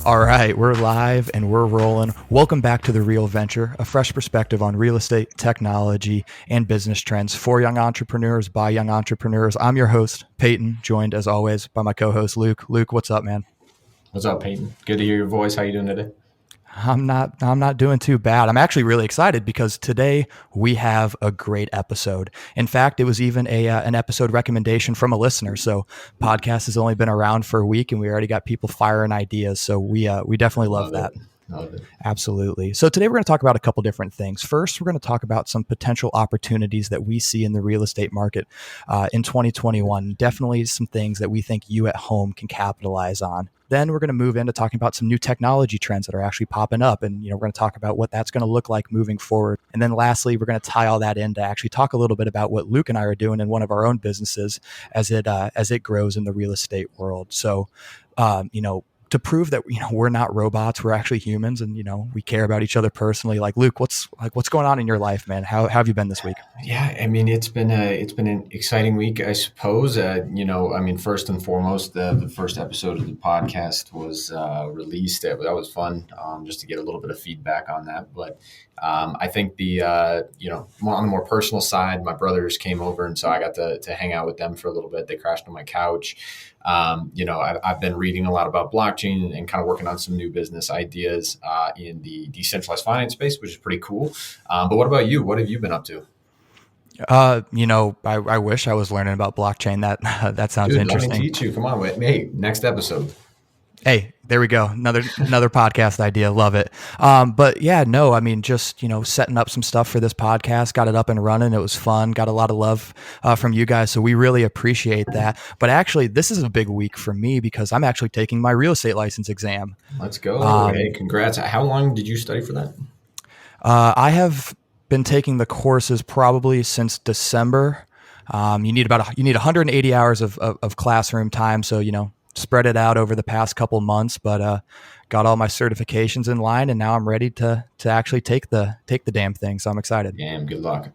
All right, we're live and we're rolling. Welcome back to The Real Venture, a fresh perspective on real estate, technology, and business trends for young entrepreneurs by young entrepreneurs. I'm your host, Peyton, joined as always by my co-host, Luke. Luke, what's up, man? What's up, Peyton? Good to hear your voice. How you doing today? I'm not doing too bad. I'm actually really excited because today we have a great episode. In fact, it was even an episode recommendation from a listener. So podcast has only been around for a week and we already got people firing ideas. So we definitely love Love that. it. Love it. Absolutely. So today we're going to talk about a couple different things. First, we're going to talk about some potential opportunities that we see in the real estate market in 2021. Definitely some things that we think you at home can capitalize on. Then we're going to move into talking about some new technology trends that are actually popping up. And, we're going to talk about what that's going to look like moving forward. And then lastly, we're going to tie all that in to actually talk a little bit about what Luke and I are doing in one of our own businesses as it grows in the real estate world. So, to prove that we're not robots, we're actually humans, and we care about each other personally. Like Luke, what's going on in your life, man? How have you been this week? Yeah, I mean it's been an exciting week, I suppose. First and foremost, the first episode of the podcast was released. That was fun, just to get a little bit of feedback on that. But I think on the more personal side, my brothers came over, and so I got to hang out with them for a little bit. They crashed on my couch. I've been reading a lot about blockchain and kind of working on some new business ideas in the decentralized finance space, which is pretty cool. But what about you? What have you been up to? I wish I was learning about blockchain. That sounds Dude, let me interesting. teach you. Come on, wait. Hey, next episode. Hey, there we go. Another podcast idea. Love it. But yeah, no, I mean, just, setting up some stuff for this podcast, got it up and running. It was fun. Got a lot of love from you guys. So we really appreciate that. But actually, this is a big week for me because I'm actually taking my real estate license exam. Let's go. Hey, congrats. How long did you study for that? I have been taking the courses probably since December. You need 180 hours of classroom time. So, spread it out over the past couple months, but got all my certifications in line, and now I'm ready to actually take the damn thing. So I'm excited. Damn, good luck.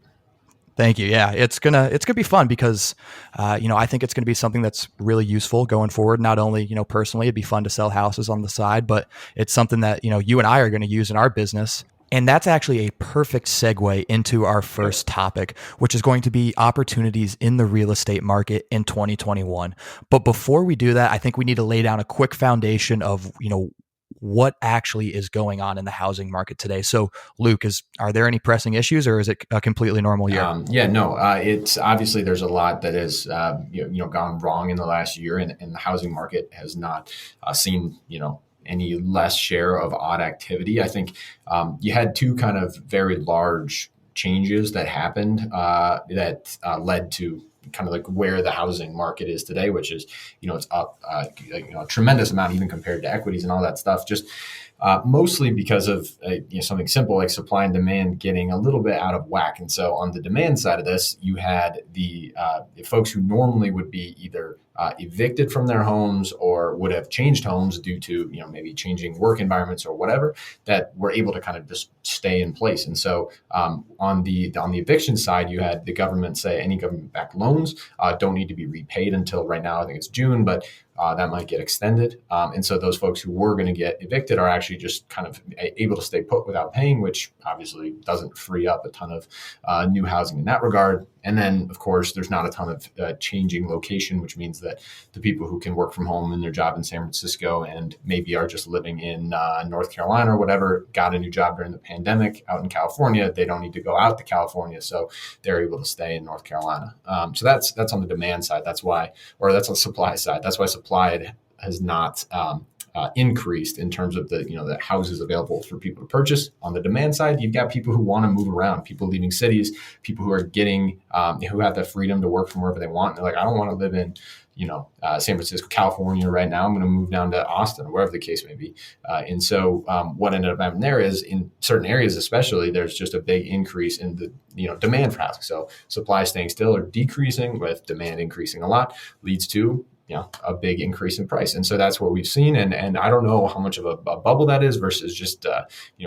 Thank you. Yeah, it's gonna be fun because I think it's gonna be something that's really useful going forward. Not only personally, it'd be fun to sell houses on the side, but it's something that you and I are going to use in our business. And that's actually a perfect segue into our first topic, which is going to be opportunities in the real estate market in 2021. But before we do that, I think we need to lay down a quick foundation of, what actually is going on in the housing market today. So, Luke, are there any pressing issues, or is it a completely normal year? It's obviously there's a lot that has gone wrong in the last year, and the housing market has not seen any less share of odd activity. I think you had two kind of very large changes that happened that led to kind of like where the housing market is today, which is, it's up a tremendous amount, even compared to equities and all that stuff, just mostly because of something simple like supply and demand getting a little bit out of whack. And so on the demand side of this, you had the folks who normally would be either evicted from their homes or would have changed homes due to maybe changing work environments or whatever, that were able to kind of just stay in place. And so on the eviction side, you had the government say any government-backed loans don't need to be repaid until right now. I think it's June, but that might get extended. And so those folks who were going to get evicted are actually just kind of able to stay put without paying, which obviously doesn't free up a ton of new housing in that regard. And then, of course, there's not a ton of changing location, which means that the people who can work from home in their job in San Francisco and maybe are just living in North Carolina or whatever, got a new job during the pandemic out in California. They don't need to go out to California, so they're able to stay in North Carolina. So that's on the demand side. That's on the supply side. That's why supply has not increased in terms of the houses available for people to purchase. On the demand side, you've got people who want to move around, people leaving cities, people who are getting who have the freedom to work from wherever they want. They're like, I don't want to live in San Francisco, California right now. I'm going to move down to Austin or wherever the case may be. And so what ended up happening there is in certain areas, especially, there's just a big increase in the demand for housing. So supply staying still or decreasing with demand increasing a lot leads to a big increase in price. And so that's what we've seen. And I don't know how much of a bubble that is versus just,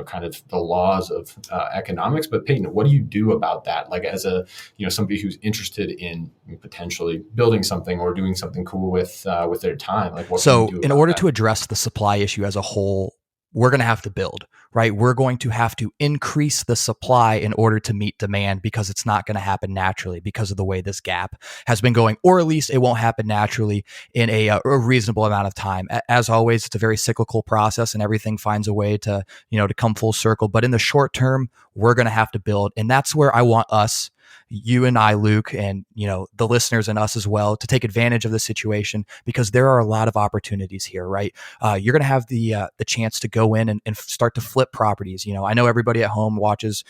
kind of the laws of economics. But Peyton, what do you do about that? Like as a, somebody who's interested in potentially building something or doing something cool with their time, like what can you So, do in about order that? to address the supply issue as a whole, we're going to have to build, right? We're going to have to increase the supply in order to meet demand because it's not going to happen naturally because of the way this gap has been going, or at least it won't happen naturally in a reasonable amount of time. As always, it's a very cyclical process and everything finds a way to, to come full circle. But in the short term, we're going to have to build. And that's where I want us, you and I, Luke, and the listeners and us as well, to take advantage of the situation because there are a lot of opportunities here, right? You're going to have the chance to go in and start to flip properties. I know everybody at home watches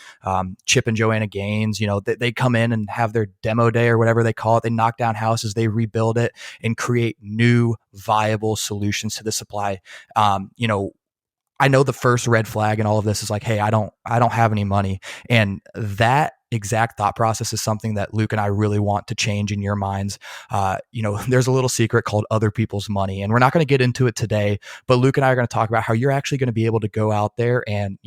Chip and Joanna Gaines. They come in and have their demo day or whatever they call it. They knock down houses, they rebuild it, and create new viable solutions to the supply. I know the first red flag in all of this is like, hey, I don't have any money. And that exact thought process is something that Luke and I really want to change in your minds. There's a little secret called other people's money, and we're not going to get into it today, but Luke and I are going to talk about how you're actually going to be able to go out there and,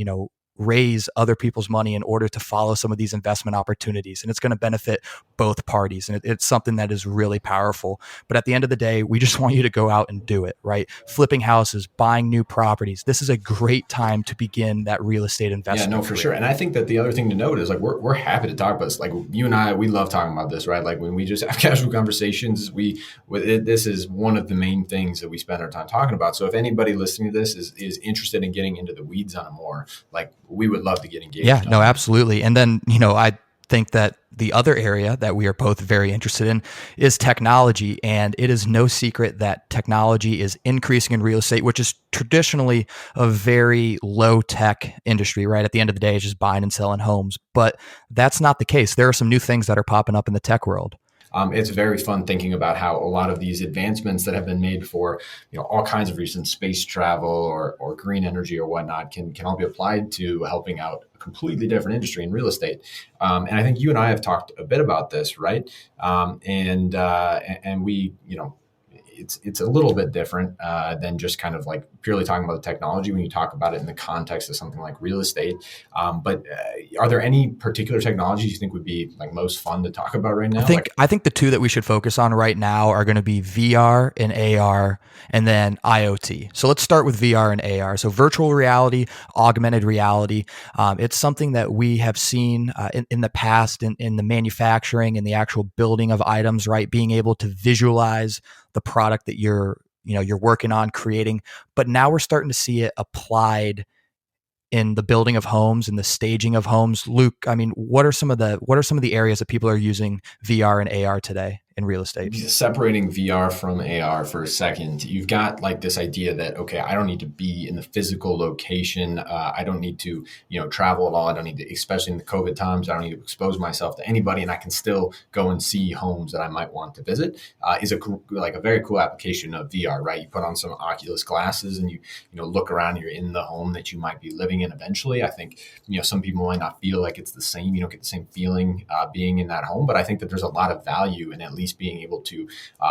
raise other people's money in order to follow some of these investment opportunities. And it's going to benefit both parties. And it's something that is really powerful. But at the end of the day, we just want you to go out and do it, right? Flipping houses, buying new properties. This is a great time to begin that real estate investment. Yeah, no, for sure. And I think that the other thing to note is like, we're happy to talk about this. Like you and I, we love talking about this, right? Like when we just have casual conversations, this is one of the main things that we spend our time talking about. So if anybody listening to this is interested in getting into the weeds on it more, like we would love to get engaged. Yeah, no, absolutely. And then, I think that the other area that we are both very interested in is technology. And it is no secret that technology is increasing in real estate, which is traditionally a very low tech industry, right? At the end of the day, it's just buying and selling homes. But that's not the case. There are some new things that are popping up in the tech world. It's very fun thinking about how a lot of these advancements that have been made for all kinds of reasons, space travel or green energy or whatnot, can all be applied to helping out a completely different industry in real estate. And I think you and I have talked a bit about this, right? And we, it's a little bit different than just kind of like purely talking about the technology when you talk about it in the context of something like real estate. But are there any particular technologies you think would be like most fun to talk about right now? I think the two that we should focus on right now are going to be VR and AR, and then IoT. So let's start with VR and AR. So virtual reality, augmented reality. It's something that we have seen in the past in the manufacturing and the actual building of items, right? Being able to visualize the product that you're working on creating, but now we're starting to see it applied in the building of homes and the staging of homes. Luke, I mean, what are some of the areas that people are using VR and AR today in real estate? Separating VR from AR for a second, you've got like this idea that, okay, I don't need to be in the physical location. I don't need to, travel at all. I don't need to, especially in the COVID times, I don't need to expose myself to anybody, and I can still go and see homes that I might want to visit. Is a very cool application of VR, right? You put on some Oculus glasses and you look around. You're in the home that you might be living in eventually. I think some people might not feel like it's the same. You don't get the same feeling being in that home, but I think that there's a lot of value in at least being able to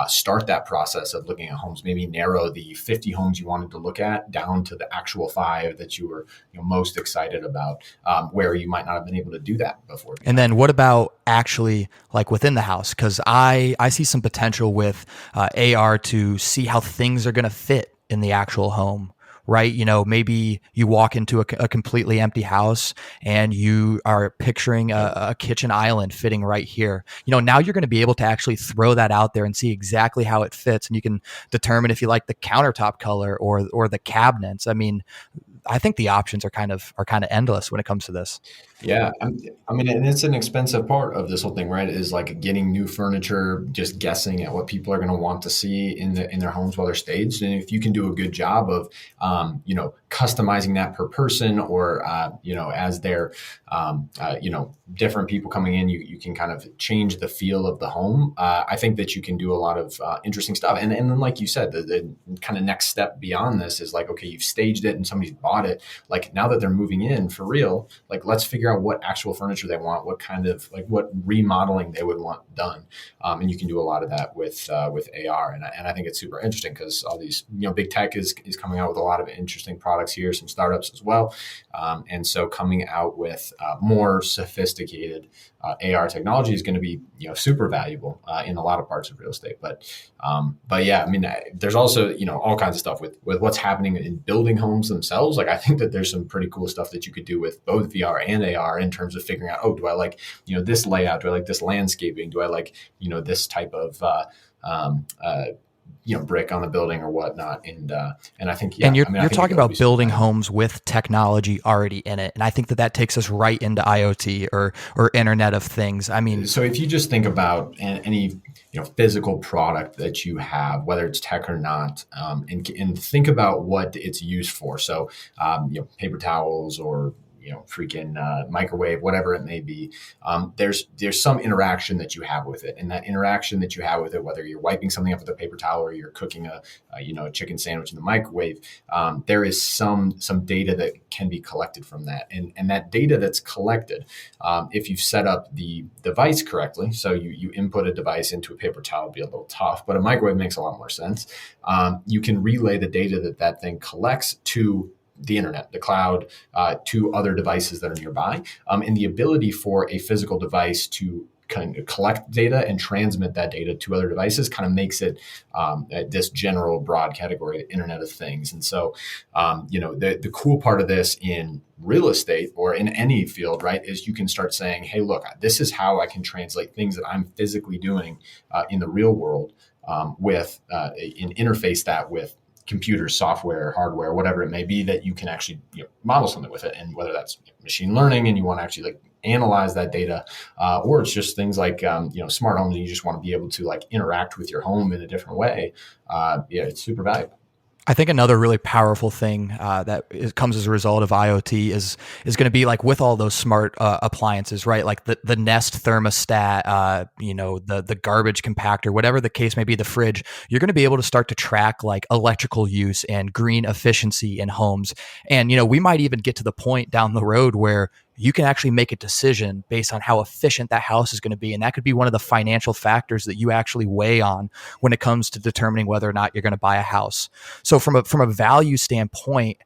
start that process of looking at homes, maybe narrow the 50 homes you wanted to look at down to the actual 5 that you were most excited about, where you might not have been able to do that before. And then what about actually like within the house? Because I see some potential with AR to see how things are going to fit in the actual home. Right? Maybe you walk into a completely empty house and you are picturing a kitchen island fitting right here. Now you're going to be able to actually throw that out there and see exactly how it fits. And you can determine if you like the countertop color or the cabinets. I mean, I think the options are kind of endless when it comes to this. Yeah, I mean, and it's an expensive part of this whole thing, right? Is like getting new furniture, just guessing at what people are going to want to see in their homes while they're staged. And if you can do a good job of, customizing that per person, or as they're different people coming in, you can kind of change the feel of the home. I think that you can do a lot of interesting stuff. And then, like you said, the kind of next step beyond this is like, okay, you've staged it and somebody's bought it. Like now that they're moving in for real, like let's figure out what actual furniture they want, what kind of what remodeling they would want done. And you can do a lot of that with AR. And I think it's super interesting because all these, big tech is coming out with a lot of interesting products here, some startups as well. And so coming out with more sophisticated AR technology is going to be, super valuable in a lot of parts of real estate. But yeah, I mean, there's also, all kinds of stuff with what's happening in building homes themselves. Like I think that there's some pretty cool stuff that you could do with both VR and AR in terms of figuring out, oh, do I like, this layout? Do I like this landscaping? Do I like, this type of brick on the building or whatnot. And I think, and you're talking about building homes with technology already in it. And I think that takes us right into IoT or Internet of Things. I mean, so if you just think about any, physical product that you have, whether it's tech or not, and think about what it's used for. So, paper towels or, freaking microwave, whatever it may be. There's some interaction that you have with it, and that interaction that you have with it, whether you're wiping something up with a paper towel or you're cooking a chicken sandwich in the microwave, there is some data that can be collected from that, and that data that's collected, if you've set up the device correctly, so you input a device into a paper towel, it'd be a little tough, but a microwave makes a lot more sense. You can relay the data that thing collects to the internet, the cloud, to other devices that are nearby. And the ability for a physical device to kind of collect data and transmit that data to other devices kind of makes it this general broad category, Internet of Things. And so, the cool part of this in real estate or in any field, right, is you can start saying, hey, look, this is how I can translate things that I'm physically doing in the real world with and interface that with computers, software, hardware, whatever it may be, that you can actually model something with it. And whether that's machine learning and you want to actually analyze that data, or it's just things like smart homes and you just want to be able to interact with your home in a different way. It's super valuable. I think another really powerful thing that comes as a result of IoT is going to be with all those smart appliances, right? Like the Nest thermostat, the garbage compactor, whatever the case may be, the fridge. You're going to be able to start to track electrical use and green efficiency in homes. And we might even get to the point down the road where you can actually make a decision based on how efficient that house is going to be. And that could be one of the financial factors that you actually weigh on when it comes to determining whether or not you're going to buy a house. So from a value standpoint,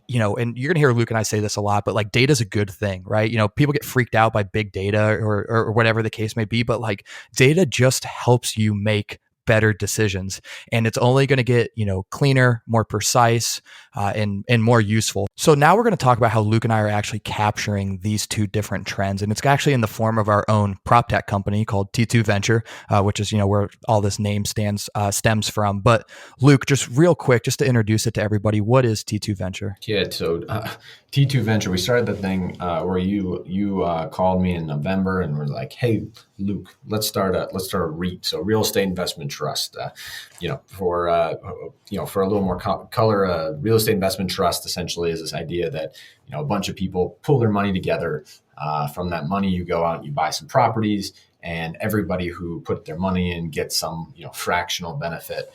and you're going to hear Luke and I say this a lot, but data is a good thing, right? People get freaked out by big data or whatever the case may be, but data just helps you make better decisions, and it's only going to get cleaner, more precise, and more useful. So now we're going to talk about how Luke and I are actually capturing these two different trends, and it's actually in the form of our own Proptech company called T2 Venture, which is where all this name stems from. But Luke, just real quick, just to introduce it to everybody, what is T2 Venture? Yeah, so T2 Venture, we started the thing where you called me in November and were like, hey, Luke, let's start a REIT, so real estate investment trust. For a little more color, real estate investment trust essentially is this idea that a bunch of people pull their money together. From that money, you go out and you buy some properties, and everybody who put their money in gets some fractional benefit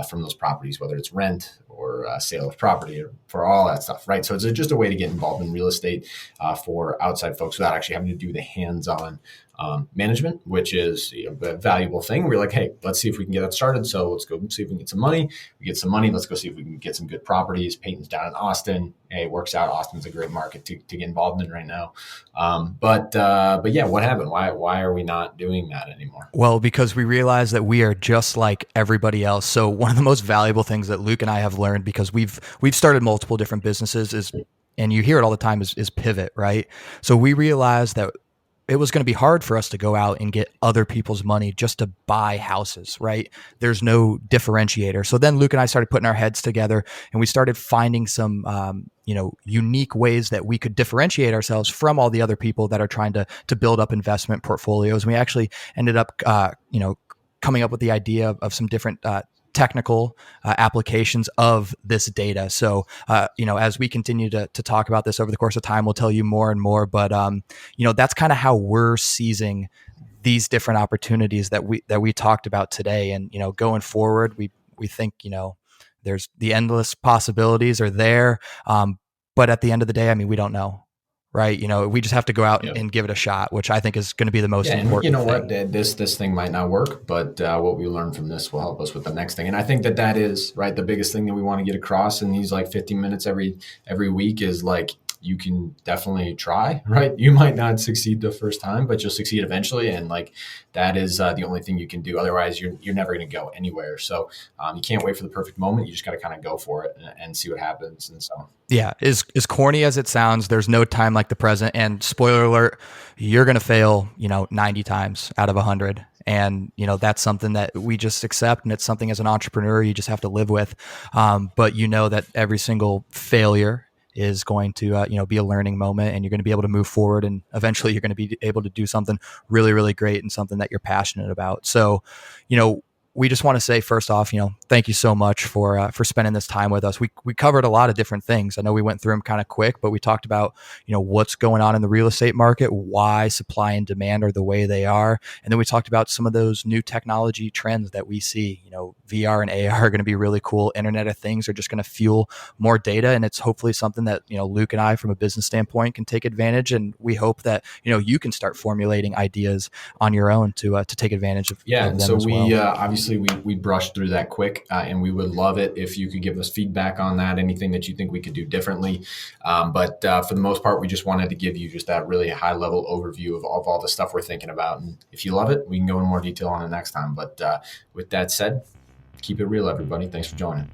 from those properties, whether it's rent or sale of property, or for all that stuff, right? So it's just a way to get involved in real estate for outside folks without actually having to do the hands-on management, which is a valuable thing. We're like, hey, let's see if we can get that started. So let's go see if we can get some money. We get some money. Let's go see if we can get some good properties. Peyton's down in Austin. Hey, it works out. Austin's a great market to get involved in right now. But yeah, what happened? Why are we not doing that anymore? Well, because we realize that we are just like everybody else. So one of the most valuable things that Luke and I have learned, because we've started multiple different businesses, is, and you hear it all the time, is pivot, right? So we realized that it was going to be hard for us to go out and get other people's money just to buy houses, right? There's no differentiator. So then Luke and I started putting our heads together, and we started finding some, unique ways that we could differentiate ourselves from all the other people that are trying to build up investment portfolios. And we actually ended up, coming up with the idea of some different technical applications of this data. So, as we continue to talk about this over the course of time, we'll tell you more and more. But that's kind of how we're seizing these different opportunities that we talked about today. And going forward, we think there's the endless possibilities are there. But at the end of the day, I mean, we don't know. Right. We just have to go out and give it a shot, which I think is going to be the most important you know thing. what, this thing might not work, but what we learn from this will help us with the next thing. And I think that is right. The biggest thing that we want to get across in these like 15 minutes every week is like, you can definitely try, right? You might not succeed the first time, but you'll succeed eventually. And like, that is the only thing you can do. Otherwise you're never going to go anywhere. So you can't wait for the perfect moment. You just got to kind of go for it and see what happens. And so, yeah, as corny as it sounds, there's no time like the present. And spoiler alert, you're going to fail, 90 times out of 100. And, that's something that we just accept. And it's something as an entrepreneur, you just have to live with. But that every single failure is going to, be a learning moment, and you're going to be able to move forward. And eventually you're going to be able to do something really, really great and something that you're passionate about. So, we just want to say, first off, thank you so much for spending this time with us. We covered a lot of different things. I know we went through them kind of quick, but we talked about, what's going on in the real estate market, why supply and demand are the way they are. And then we talked about some of those new technology trends that we see. VR and AR are going to be really cool. Internet of Things are just going to fuel more data. And it's hopefully something that, Luke and I, from a business standpoint, can take advantage. And we hope that, you can start formulating ideas on your own to take advantage of, of them. And so as well. Obviously we brushed through that quick, and we would love it if you could give us feedback on that, anything that you think we could do differently. But for the most part, we just wanted to give you just that really high level overview of all the stuff we're thinking about. And if you love it, we can go in more detail on it next time. But with that said, keep it real, everybody. Thanks for joining.